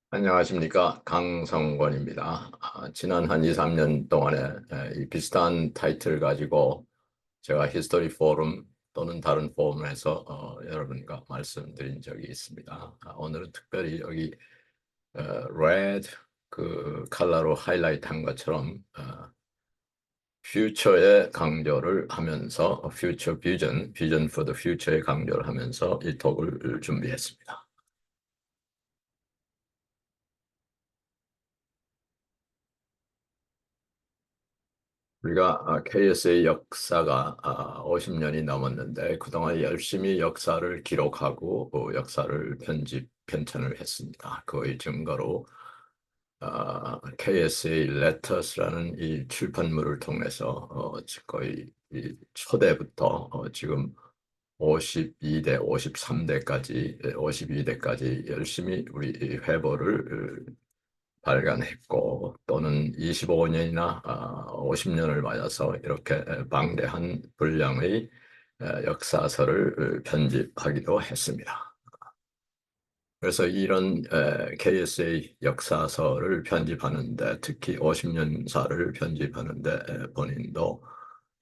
안녕하십니까. 강성권입니다. 지난 한 2, 3년 동안에 이 비슷한 타이틀 가지고 제가 히스토리 포럼 또는 다른 포럼에서 여러분과 말씀드린 적이 있습니다. 오늘은 특별히 여기 레드 그 컬러로 하이라이트 한 것처럼 퓨처의 강조를 하면서 퓨처 비전 포 더 퓨처의 강조를 하면서 이 톡을 준비했습니다. 우리가 KS의 역사가 50년이 넘었는데 그동안 열심히 역사를 기록하고 역사를 편찬을 했습니다. 그의 증거로 KSA Letters라는 이 출판물을 통해서 거의 이 초대부터 지금 52대, 53대까지, 52대까지 열심히 우리 이 회보를 발간했고 또는 25년이나 50년을 맞아서 이렇게 방대한 분량의 역사서를 편집하기도 했습니다. 그래서 이런 KSA 역사서를 편집하는데 특히 50년사를 편집하는데 본인도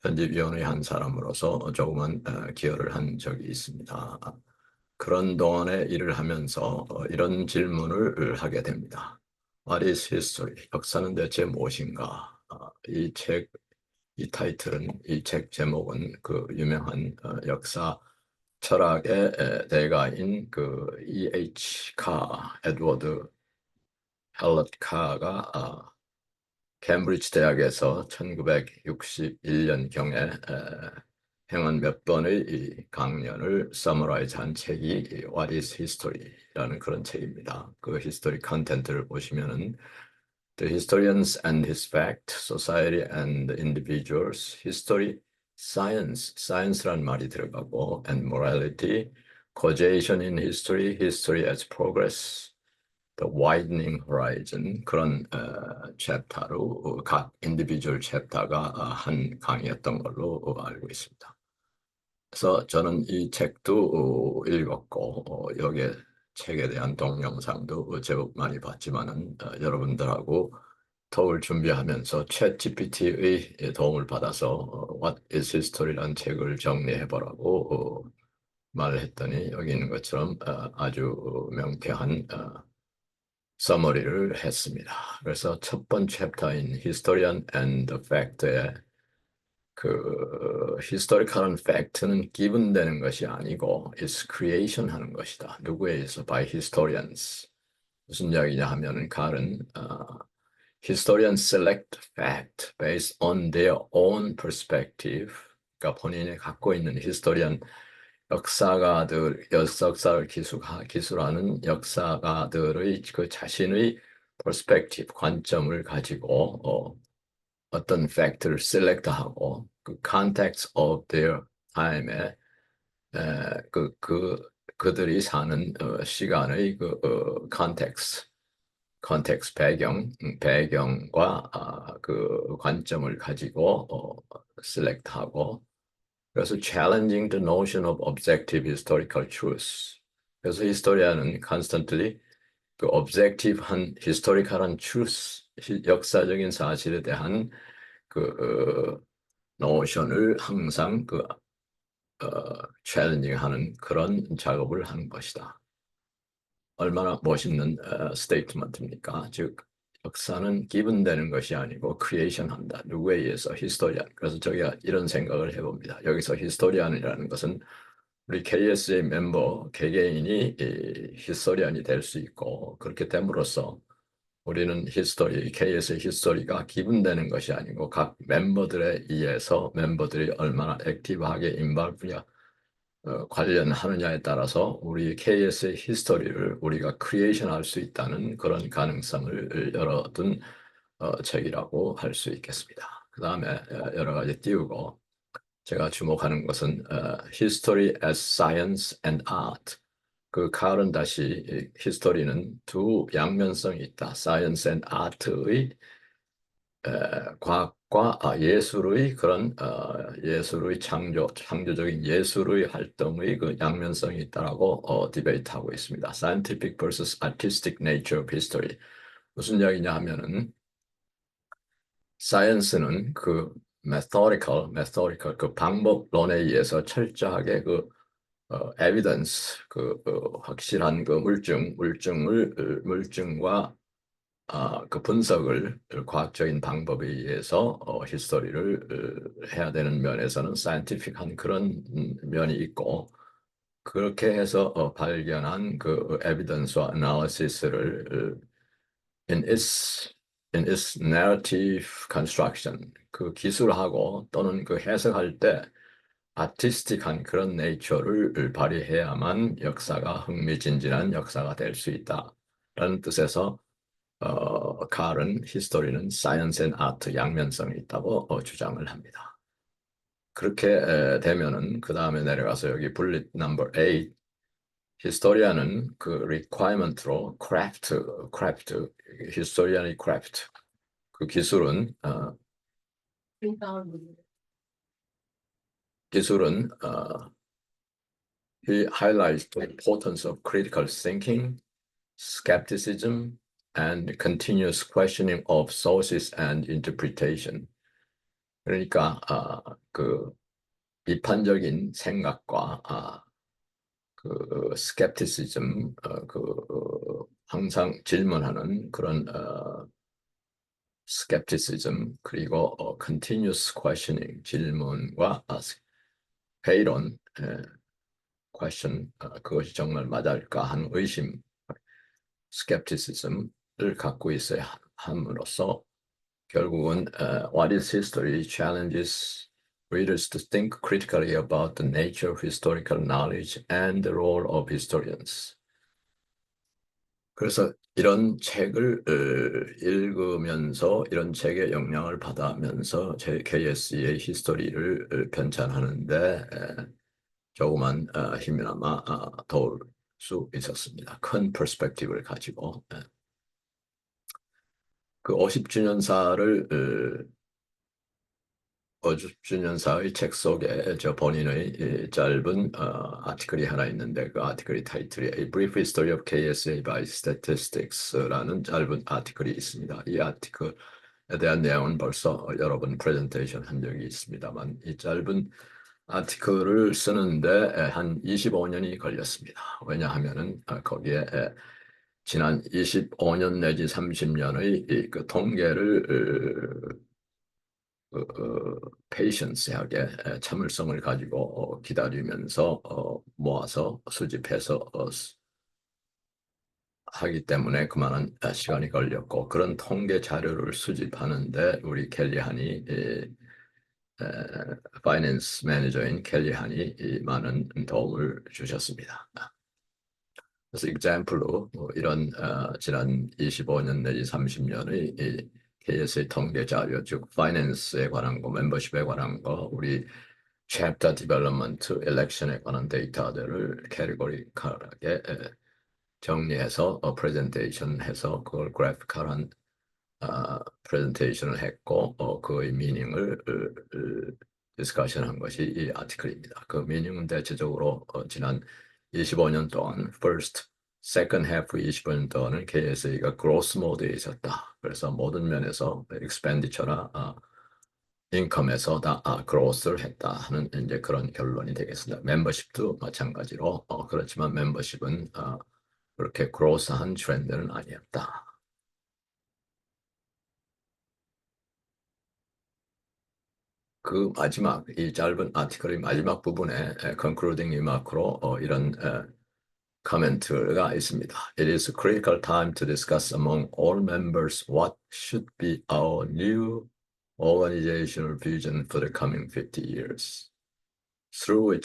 편집위원회 한 사람으로서 조그만 기여를 한 적이 있습니다. 그런 동안에 일을 하면서 이런 질문을 하게 됩니다. What is history? 역사는 대체 무엇인가? 이 책, 이 타이틀은, 이 책 제목은 그 유명한 역사 철학의 대가인 그 E.H. 카, 에드워드 헬럿 카가 캠브리지 대학에서 1961년경에 행한 몇 번의 이 강연을 서머라이즈한 책이 What is History라는 그런 책입니다. 그 히스토리 컨텐츠를 보시면은 The Historians and His Fact, Society and Individuals, History, Science, Science란 말이 들어가고, and Morality, Causation in History, History as Progress, The Widening Horizon 그런 챕터로 각 인디비주얼 챕터가 한 강의였던 걸로 알고 있습니다. 그래서 저는 이 책도 읽었고 여기에 책에 대한 동영상도 제법 많이 봤지만은 여러분들하고 톡을 준비하면서 챗 GPT의 도움을 받아서 What is History라는 책을 정리해 보라고 말을 했더니 여기 있는 것처럼 아주 명쾌한 서머리를 했습니다. 그래서 첫 번째 챕터인 Historian and the Fact의 그 historical fact는 given 되는 것이 아니고 is creation 하는 것이다. 누구에 의해서 by historians. 무슨 이야기냐 하면은 칼은 historians select fact based on their own perspective. 그러니까 본인이 갖고 있는 히스토리언 역사가들 역사를 기술하는 역사가들의 그 자신의 perspective 관점을 가지고 어떤 팩트를 셀렉트하고 그 context of their time에 그들이 사는 시간의 그 context 배경과 그 관점을 가지고 셀렉트하고 그래서 challenging the notion of objective historical truth. 그래서 히스토리아는 constantly 그 objective한 historical한 truth, 역사적인 사실에 대한 그 notion을 항상 그 challenging하는 그런 작업을 하는 것이다. 얼마나 멋있는 스테이트먼트입니까? 즉 역사는 기본 되는 것이 아니고 크리에이션 한다. 누구에 의해서 히스토리안. 그래서 저희가 이런 생각을 해봅니다. 여기서 히스토리안이라는 것은 우리 KS의 멤버 개개인이 히스토리안이 될 수 있고 그렇게 됨으로써 우리는 히스토리, KS의 히스토리가 기본되는 것이 아니고 각 멤버들에 의해서 멤버들이 얼마나 액티브하게 인발브냐 관련하느냐에 따라서 우리 KS의 히스토리를 우리가 크리에이션 할 수 있다는 그런 가능성을 열어둔 책이라고 할 수 있겠습니다. 그 다음에 여러 가지 띄우고 제가 주목하는 것은 History as Science and Art. 그 칼은 다시 히스토리는 두 양면성이 있다. Science and Art의 과학과 과학과 예술의 그런 예술의 창조적인 예술의 활동의 그 양면성이 있다라고 디베이트하고 있습니다. Scientific versus artistic nature of history. 무슨 이야기냐 하면은 사이언스는 그 methodical 그 방법론에 의해서 철저하게 그 evidence 확실한 그 물증과 그 분석을 과학적인 방법에 의해서 히스토리를 해야 되는 면에서는 사이언티픽한 그런 면이 있고 그렇게 해서 발견한 그 에비던스와 애널리시스를 in its narrative construction 그 기술하고 또는 그 해석할 때 아티스틱한 그런 네이처를 발휘해야만 역사가 흥미진진한 역사가 될 수 있다라는 뜻에서 칼은 히스토리는 사이언스 앤 아트 양면성이 있다고 주장을 합니다. 그렇게 되면은 그 다음에 내려가서 여기 bullet number 8 히스토리안은 그 requirement로 craft 히스토리안의 craft 그 기술은 he highlights the importance of critical thinking, skepticism, and continuous questioning of sources and interpretation. 그러니까 그 비판적인 생각과 그 skepticism 항상 질문하는 그런 skepticism 그리고 continuous questioning 질문과 회의론 question 그것이 정말 맞을까 하는 의심 skepticism을 갖고 있어야 함으로써 결국은 what is history challenges readers to think critically about the nature of historical knowledge and the role of historians. 그래서 이런 책을 읽으면서 이런 책의 영향을 받으면서 제 KS의 히스토리를 편찬하는데 조그만 힘이나마 도울 수 있었습니다. 큰 퍼스펙티브를 가지고 그 50주년사의 책 속에 저 본인의 짧은 아티클이 하나 있는데 그 아티클의 타이틀이 A Brief History of KSA by Statistics라는 짧은 아티클이 있습니다. 이 아티클에 대한 내용은 벌써 여러 번 프레젠테이션 한 적이 있습니다만 이 짧은 아티클을 쓰는데 한 25년이 걸렸습니다. 왜냐하면은 거기에 지난 25년 내지 30년의 그 통계를 페이션스하게 참을성을 가지고 기다리면서 모아서 수집해서 하기 때문에 그만한 시간이 걸렸고 그런 통계 자료를 수집하는데 우리 켈리한이 파이낸스 매니저인 켈리한이 많은 도움을 주셨습니다. 그래서 example로 이런 지난 25년 내지 30년의 KS의 통계 자료, 즉 파이낸스에 관한 거, 멤버십에 관한 거, 우리 챕터 디벨롭먼트, 엘렉션에 관한 데이터들을 캐리고리컬하게 정리해서 프레젠테이션해서 그걸 그래피컬한 프레젠테이션을 했고 그의 미닝을 디스커션한 것이 이 아티클입니다. 그 미닝은 대체적으로 지난 25년 동안 first, second half 25년 동안은 KSA가 growth 모드에 있었다. 그래서 모든 면에서 expenditure나 인컴에서 다 growth를 했다 하는 이제 그런 결론이 되겠습니다. 멤버십도 마찬가지로 그렇지만 멤버십은 그렇게 growth한 트렌드는 아니었다. 그 마지막 이 짧은 아티클의 마지막 부분에 concluding remark로 이런 코멘트가 있습니다. It is a critical time to discuss among all members what should be our new organizational vision for the coming 50 years, through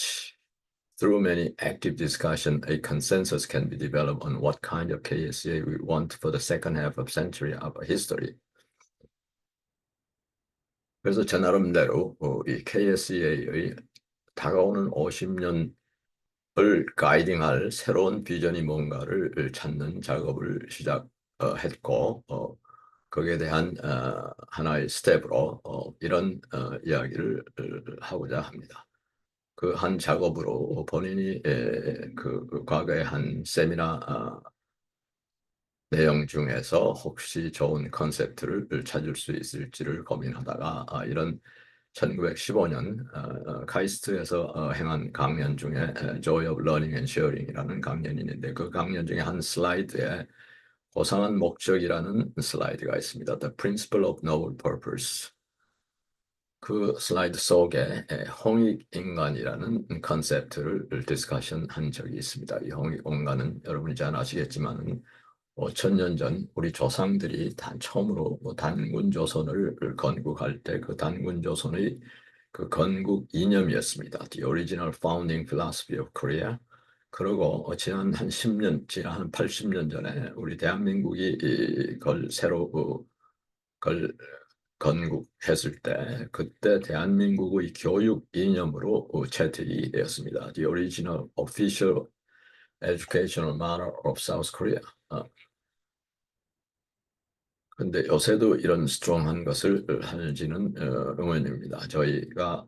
many active discussion, a consensus can be developed on what kind of KSA we want for the second half of century of history. 그래서 제 나름대로 이 KSA의 다가오는 50년을 가이딩할 새로운 비전이 뭔가를 찾는 작업을 시작했고 거기에 대한 하나의 스텝으로 이런 이야기를 하고자 합니다. 그 한 작업으로 본인이 그 과거에 한 세미나 내용 중에서 혹시 좋은 컨셉트를 찾을 수 있을지를 고민하다가 이런 1915년 카이스트에서 행한 강연 중에 Joy of Learning and Sharing이라는 강연이 있는데 그 강연 중에 한 슬라이드에 고상한 목적이라는 슬라이드가 있습니다. The Principle of Noble Purpose. 그 슬라이드 속에 홍익인간이라는 컨셉트를 디스커션 한 적이 있습니다. 이 홍익인간은 여러분이 잘 아시겠지만 5천 년 전 우리 조상들이 처음으로 단군 조선을 건국할 때 그 단군 조선의 그 건국 이념이었습니다. The original founding philosophy of Korea. 그리고 지난 한 10년, 지난 한 80년 전에 우리 대한민국이 그걸 새로 그걸 건국했을 때 그때 대한민국의 교육 이념으로 채택이 되었습니다. The original official educational model of South Korea. 근데 요새도 이런 스트롱한 것을 하는지는 의문입니다. 저희가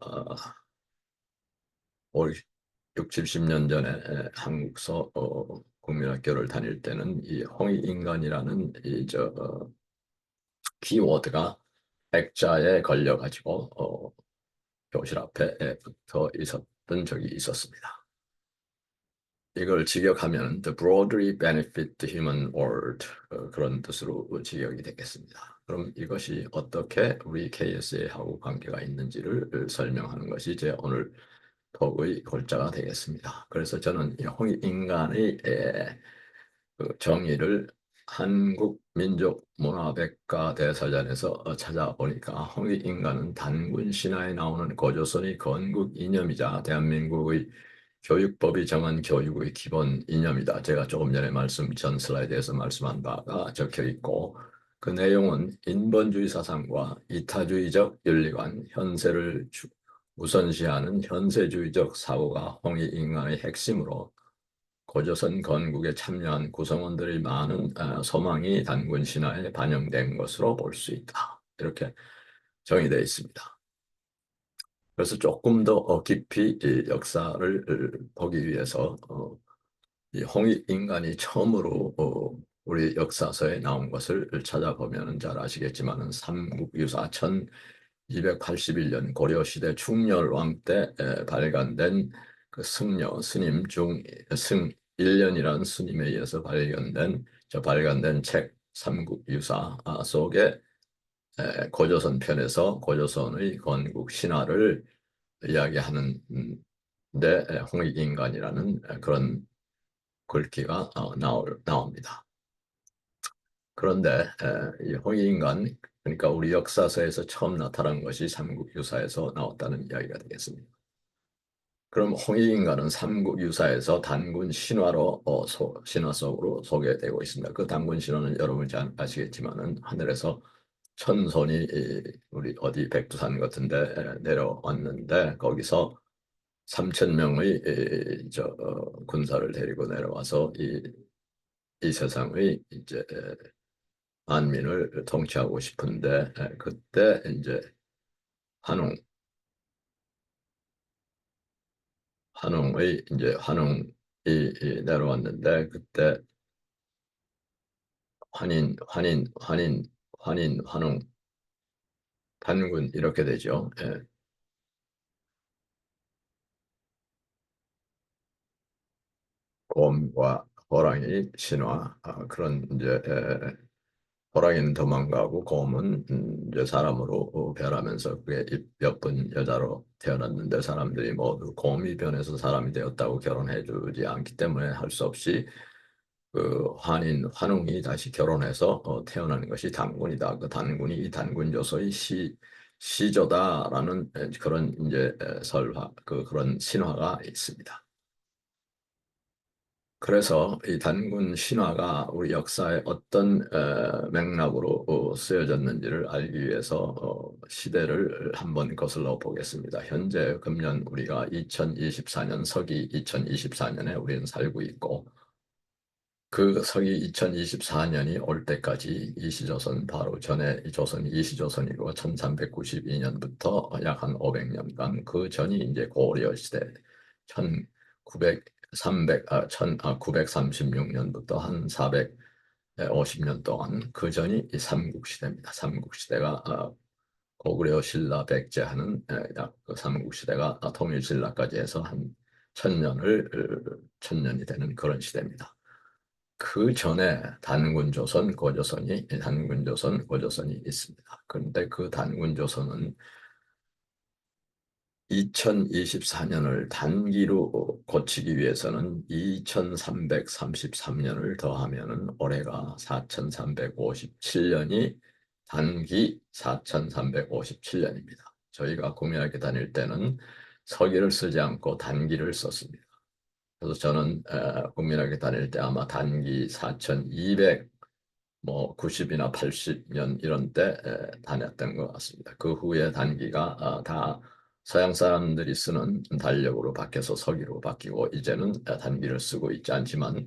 6, 70년 전에 한국서 국민학교를 다닐 때는 이 홍익인간이라는 키워드가 액자에 걸려가지고 교실 앞에 붙어 있었던 적이 있었습니다. 이걸 직역하면 The broadly benefit the human world 그런 뜻으로 직역이 되겠습니다. 그럼 이것이 어떻게 우리 KSA하고 관계가 있는지를 설명하는 것이 제 오늘 톡의 골자가 되겠습니다. 그래서 저는 이 홍익인간의 그 정의를 한국민족문화백과대사전에서 찾아보니까 홍익인간은 단군 신화에 나오는 고조선의 건국 이념이자 대한민국의 교육법이 정한 교육의 기본 이념이다. 제가 조금 전에 전 슬라이드에서 말씀한 바가 적혀 있고 그 내용은 인본주의 사상과 이타주의적 윤리관, 현세를 우선시하는 현세주의적 사고가 홍익인간의 핵심으로 고조선 건국에 참여한 구성원들의 많은 소망이 단군 신화에 반영된 것으로 볼 수 있다. 이렇게 정의되어 있습니다. 그래서 조금 더 깊이 이 역사를 보기 위해서 이 홍익인간이 처음으로 우리 역사서에 나온 것을 찾아보면 잘 아시겠지만은 삼국유사 1281년 고려시대 충렬왕 때 발간된 그 승려 스님 중승 1년이라는 스님에 의해서 발간된 책 삼국유사 속에 고조선 편에서 고조선의 건국 신화를 이야기하는 데 홍익인간이라는 그런 글귀가 나옵니다. 그런데 이 홍익인간 그러니까 우리 역사서에서 처음 나타난 것이 삼국유사에서 나왔다는 이야기가 되겠습니다. 그럼 홍익인간은 삼국유사에서 단군 신화로 신화 속으로 소개되고 있습니다. 그 단군 신화는 여러분이 잘 아시겠지만은 하늘에서 천손이 우리 어디 백두산 같은데 내려왔는데 거기서 3천 명의 군사를 데리고 내려와서 이 세상의 이제 만민을 통치하고 싶은데 그때 이제 환웅 환웅이 내려왔는데 그때 환웅 단군 이렇게 되죠. 곰과 호랑이 신화 그런 이제 호랑이는 도망가고 곰은 이제 사람으로 변하면서 그게 예쁜 여자로 태어났는데 사람들이 모두 곰이 변해서 사람이 되었다고 결혼해주지 않기 때문에 할 수 없이 그 환웅이 다시 결혼해서 태어나는 것이 단군이다. 그 단군이 이 단군조서의 시조다라는 그런 이제 그런 신화가 있습니다. 그래서 이 단군 신화가 우리 역사의 어떤 맥락으로 쓰여졌는지를 알기 위해서 시대를 한번 거슬러 보겠습니다. 현재 금년 우리가 2024년 서기 2024년에 우리는 살고 있고 그 서기 2024년이 올 때까지 이시조선 바로 전에 이 조선이 이시조선이고 1392년부터 약 한 500년간 그 전이 이제 고려 시대 1900 936년부터 한 450년 동안 그 전이 이 삼국시대입니다. 삼국시대가 고구려 신라 백제하는 약그 삼국시대가 통일신라까지 해서 한 천년이 되는 그런 시대입니다. 그 전에 단군조선, 고조선이 있습니다. 그런데 그 단군조선은 2024년을 단기로 고치기 위해서는 2333년을 더하면은 올해가 4357년이 단기 4357년입니다. 저희가 국민학교 다닐 때는 서기를 쓰지 않고 단기를 썼습니다. 그래서 저는 국민학교 다닐 때 아마 단기 4200 뭐 90이나 80년 이런 때 다녔던 것 같습니다. 그 후에 단기가 다 서양 사람들이 쓰는 달력으로 바뀌어서 서기로 바뀌고 이제는 단기를 쓰고 있지 않지만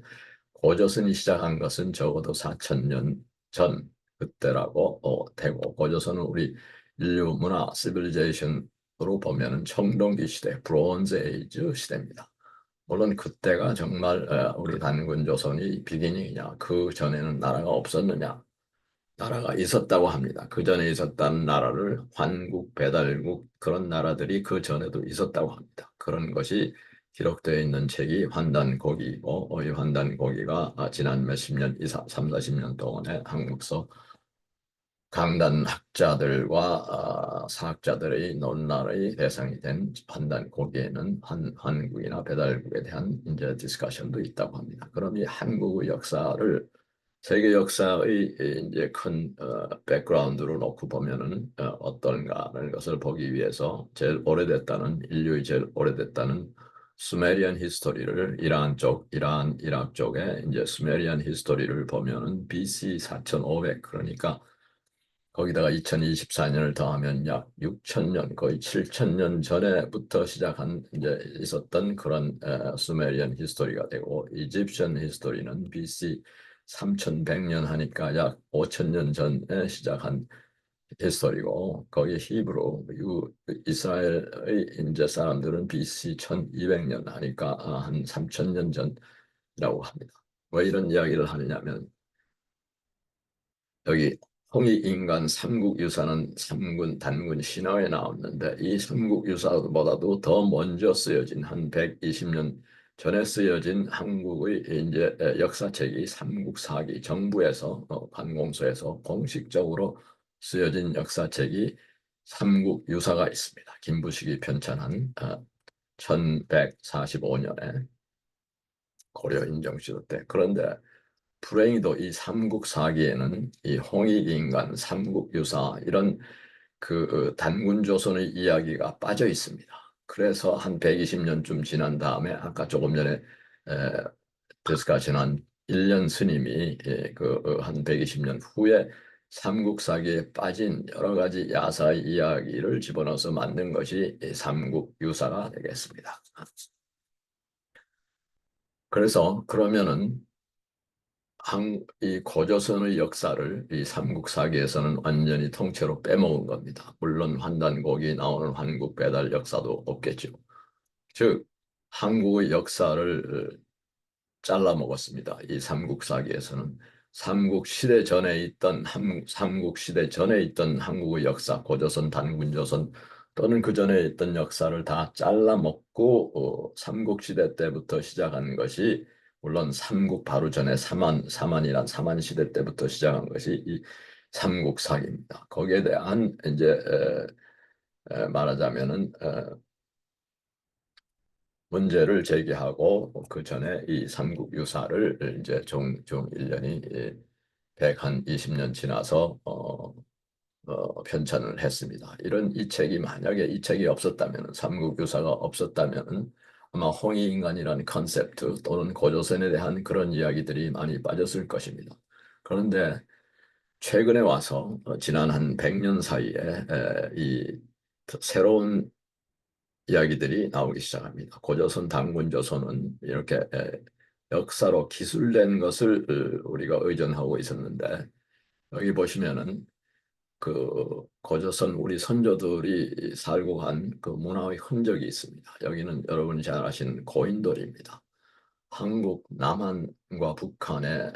고조선이 시작한 것은 적어도 4000년 전 그때라고 되고 고조선은 우리 인류 문화 시빌리제이션으로 보면은 청동기 시대, 브론즈 에이지 시대입니다. 물론 그때가 정말 우리 단군 조선이 비기닝이냐 그 전에는 나라가 없었느냐 나라가 있었다고 합니다. 그 전에 있었다는 나라를 환국, 배달국 그런 나라들이 그 전에도 있었다고 합니다. 그런 것이 기록되어 있는 책이 환단고기이고 이 환단고기가 지난 몇십 년, 3, 40년 동안의 한국서 강단학자들과 사학자들의 논란의 대상이 된 판단 거기에는 한국이나 배달국에 대한 이제 디스커션도 있다고 합니다. 그럼 이 한국의 역사를 세계 역사의 이제 큰 백그라운드로 놓고 보면은 어떤가라는 것을 보기 위해서 제일 오래됐다는 인류의 제일 오래됐다는 수메리안 히스토리를 이란 이락 쪽에 이제 수메리안 히스토리를 보면은 BC 4500 그러니까 거기다가 2024년을 더하면 약 6천년, 거의 7천년 전에부터 시작한 이제 있었던 그런 수메리안 히스토리가 되고 이집션 히스토리는 BC 3100년 하니까 약 5000년 전에 시작한 히스토리고 거기 히브리 이스라엘의 이제 사람들은 BC 1200년 하니까 한 3000년 전이라고 합니다. 왜 이런 이야기를 하느냐면 여기 홍익인간 삼국유사는 삼군, 단군 신화에 나왔는데 이 삼국유사보다도 더 먼저 쓰여진 한 120년 전에 쓰여진 한국의 이제 역사책이 삼국사기 정부에서 관공서에서 공식적으로 쓰여진 역사책이 삼국유사가 있습니다. 김부식이 편찬한 1145년에 고려 인정시대 때 그런데 불행히도 이 삼국사기에는 이 홍익인간, 삼국유사 이런 그 단군조선의 이야기가 빠져 있습니다. 그래서 한 120년쯤 지난 다음에 아까 조금 전에 디스커션한 1년 스님이 그한 120년 후에 삼국사기에 빠진 여러 가지 야사의 이야기를 집어넣어서 만든 것이 이 삼국유사가 되겠습니다. 그래서 그러면은 이 고조선의 역사를 이 삼국사기에서는 완전히 통째로 빼먹은 겁니다. 물론 환단곡이 나오는 한국 배달 역사도 없겠죠. 즉 한국의 역사를 잘라 먹었습니다. 이 삼국사기에서는 삼국시대 전에 있던 한국의 역사, 고조선, 단군조선 또는 그 전에 있던 역사를 다 잘라 먹고 삼국시대 때부터 시작한 것이 물론 삼국 바로 전에 사만이란 사만시대 때부터 시작한 것이 이 삼국사기입니다. 거기에 대한 이제 말하자면은 문제를 제기하고 그 전에 이 삼국유사를 이제 종 1년이 120년 지나서 편찬을 했습니다. 이 책이 만약에 이 책이 없었다면 삼국유사가 없었다면 아마 홍익인간이라는 컨셉트 또는 고조선에 대한 그런 이야기들이 많이 빠졌을 것입니다. 그런데 최근에 와서 지난 한 100년 사이에 이 새로운 이야기들이 나오기 시작합니다. 고조선, 단군조선은 이렇게 역사로 기술된 것을 우리가 의존하고 있었는데 여기 보시면은 그 고조선 우리 선조들이 살고 간 그 문화의 흔적이 있습니다. 여기는 여러분이 잘 아시는 고인돌입니다. 한국 남한과 북한의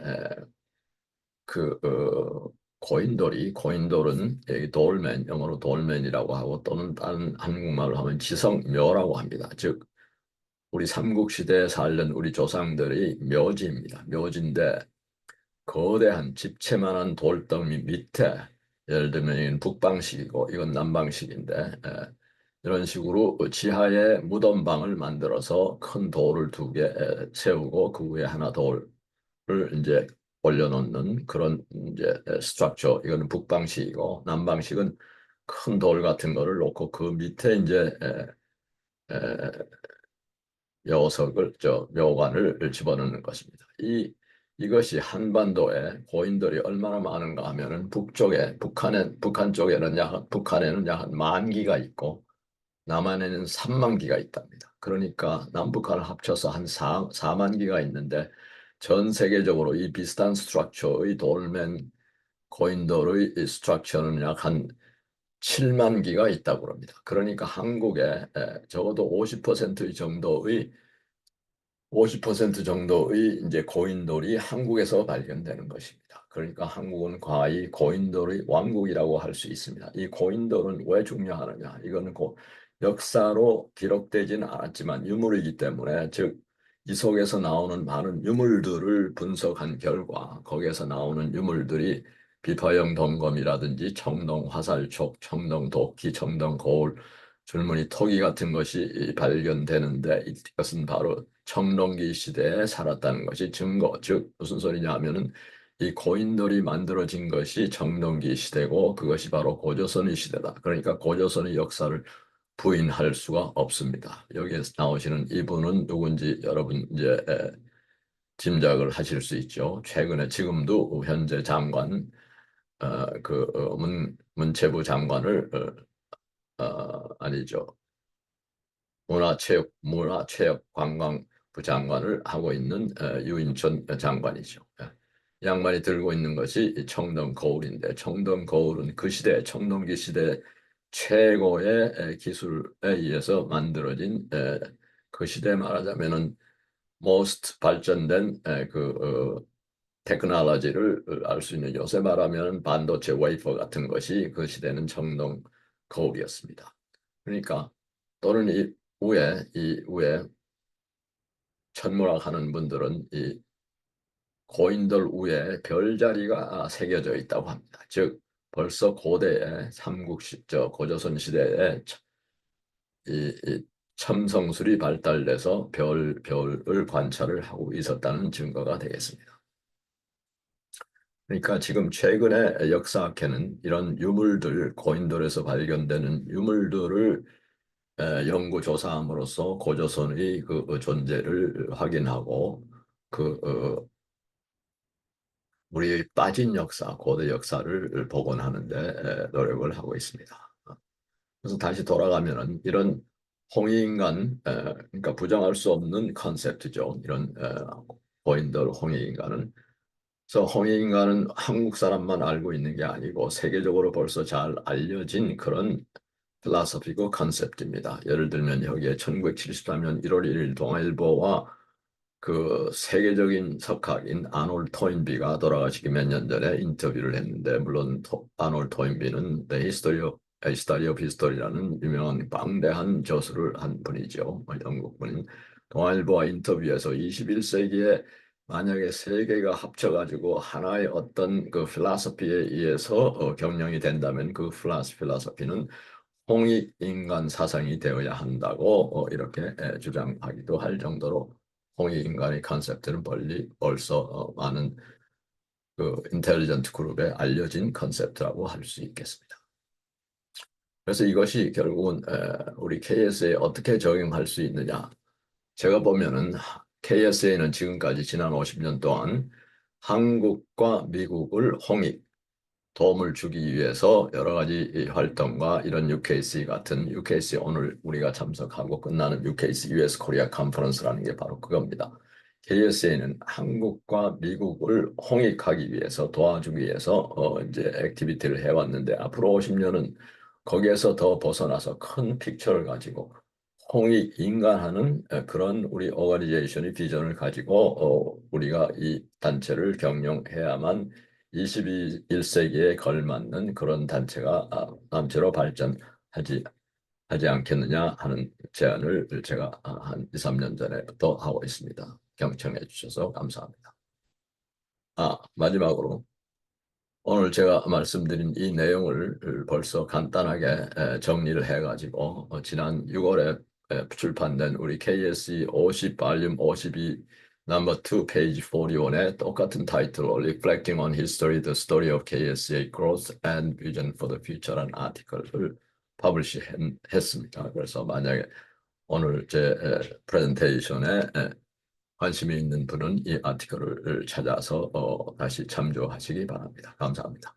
고인돌은 여기 돌맨, 영어로 돌맨이라고 하고 또는 다른 한국말로 하면 지성묘라고 합니다. 즉 우리 삼국시대에 살던 우리 조상들이 묘지입니다. 묘지인데 거대한 집채만한 돌덩이 밑에 예를 들면 이건 북방식이고 이건 남방식인데 이런 식으로 지하에 무덤방을 만들어서 큰 돌을 두 개 세우고 그 위에 하나 돌을 이제 올려놓는 그런 이제 스트럭처. 이거는 북방식이고 남방식은 큰 돌 같은 거를 놓고 그 밑에 이제 에, 묘석을 묘관을 집어넣는 것입니다. 이것이 한반도에 고인돌이 얼마나 많은가 하면은 북한 쪽에는 북한에는 약 한 10,000기가 있고 남한에는 30,000기가 있답니다. 그러니까 남북한을 합쳐서 한 4만 기가 있는데 전 세계적으로 이 비슷한 스트럭처의 돌men 고인돌의 이 스트럭처는 약 한 7만 기가 있다고 합니다. 그러니까 한국에 적어도 50% 정도의 이제 고인돌이 한국에서 발견되는 것입니다. 그러니까 한국은 과히 고인돌의 왕국이라고 할 수 있습니다. 이 고인돌은 왜 중요하느냐? 이거는 역사로 기록되지는 않았지만 유물이기 때문에 즉 이 속에서 나오는 많은 유물들을 분석한 결과 거기에서 나오는 유물들이 비파형 동검이라든지 청동 화살촉, 청동 도끼, 청동 거울, 줄무늬 토기 같은 것이 발견되는데 이것은 바로 청동기 시대에 살았다는 것이 증거. 즉 무슨 소리냐 하면은 이 고인돌이 만들어진 것이 청동기 시대고 그것이 바로 고조선의 시대다. 그러니까 고조선의 역사를 부인할 수가 없습니다. 여기에서 나오시는 이분은 누군지 여러분 이제 짐작을 하실 수 있죠. 최근에 지금도 현재 장관 문체부 장관을 아니죠. 문화체육관광부 장관을 하고 있는 유인천 장관이죠. 이 양반이 들고 있는 것이 이 청동 거울인데 청동 거울은 그 시대 청동기 시대 최고의 기술에 의해서 만들어진 그 시대 말하자면은 most 발전된 테크놀로지를 알 수 있는 요새 말하면 반도체 웨이퍼 같은 것이 그 시대는 청동 거울이었습니다. 그러니까 또는 이 위에 천문학 하는 분들은 이 고인돌 위에 별자리가 새겨져 있다고 합니다. 즉 벌써 고대의 고조선 시대에 이 첨성술이 발달돼서 별을 관찰을 하고 있었다는 증거가 되겠습니다. 그러니까 지금 최근에 역사학회는 이런 유물들, 고인돌에서 발견되는 유물들을 연구 조사함으로써 고조선의 그 존재를 확인하고 그 우리의 빠진 역사, 고대 역사를 복원하는 데 노력을 하고 있습니다. 그래서 다시 돌아가면은 이런 홍익인간, 그러니까 부정할 수 없는 컨셉트죠. 이런 고인돌 홍익인간은. 그래서 홍익인간은 한국 사람만 알고 있는 게 아니고 세계적으로 벌써 잘 알려진 그런 필라소피고 컨셉트입니다. 예를 들면 여기에 1974년 1월 1일 동아일보와 그 세계적인 석학인 아놀 토인비가 돌아가시기 몇 년 전에 인터뷰를 했는데 물론 아놀 토인비는 The History of History라는 유명한 방대한 저술을 한 분이죠. 영국 분인 동아일보와 인터뷰에서 21세기에 만약에 세계가 합쳐가지고 하나의 어떤 그 필라소피에 의해서 경영이 된다면 그 필라소피는 홍익인간 사상이 되어야 한다고 이렇게 주장하기도 할 정도로 홍익인간의 컨셉트는 벌써 많은 그 인텔리전트 그룹에 알려진 컨셉트라고 할 수 있겠습니다. 그래서 이것이 결국은 우리 KSA에 어떻게 적용할 수 있느냐. 제가 보면은 KSA는 지금까지 지난 50년 동안 한국과 미국을 도움을 주기 위해서 여러 가지 활동과 이런 UKC 같은 UKC 오늘 우리가 참석하고 끝나는 UKC US 코리아 컨퍼런스라는 게 바로 그겁니다. KSA는 한국과 미국을 홍익하기 위해서 도와주기 위해서 이제 액티비티를 해왔는데 앞으로 50년은 거기에서 더 벗어나서 큰 픽처를 가지고 홍익 인간하는 그런 우리 오거니제이션의 비전을 가지고 우리가 이 단체를 경영해야만 21세기에 걸맞는 그런 단체로 발전하지 하지 않겠느냐 하는 제안을 제가 한 2, 3년 전에부터 하고 있습니다. 경청해 주셔서 감사합니다. 마지막으로 오늘 제가 말씀드린 이 내용을 벌써 간단하게 정리를 해가지고 지난 6월에 출판된 우리 KSE 50 발륨 52 넘버 2 페이지 41에 똑같은 타이틀로 Reflecting on History, The Story of KSA Growth and Vision for the Future라는 아티클을 퍼블리시 했습니다. 그래서 만약에 오늘 제 프레젠테이션에 관심이 있는 분은 이 아티클을 찾아서 다시 참조하시기 바랍니다. 감사합니다.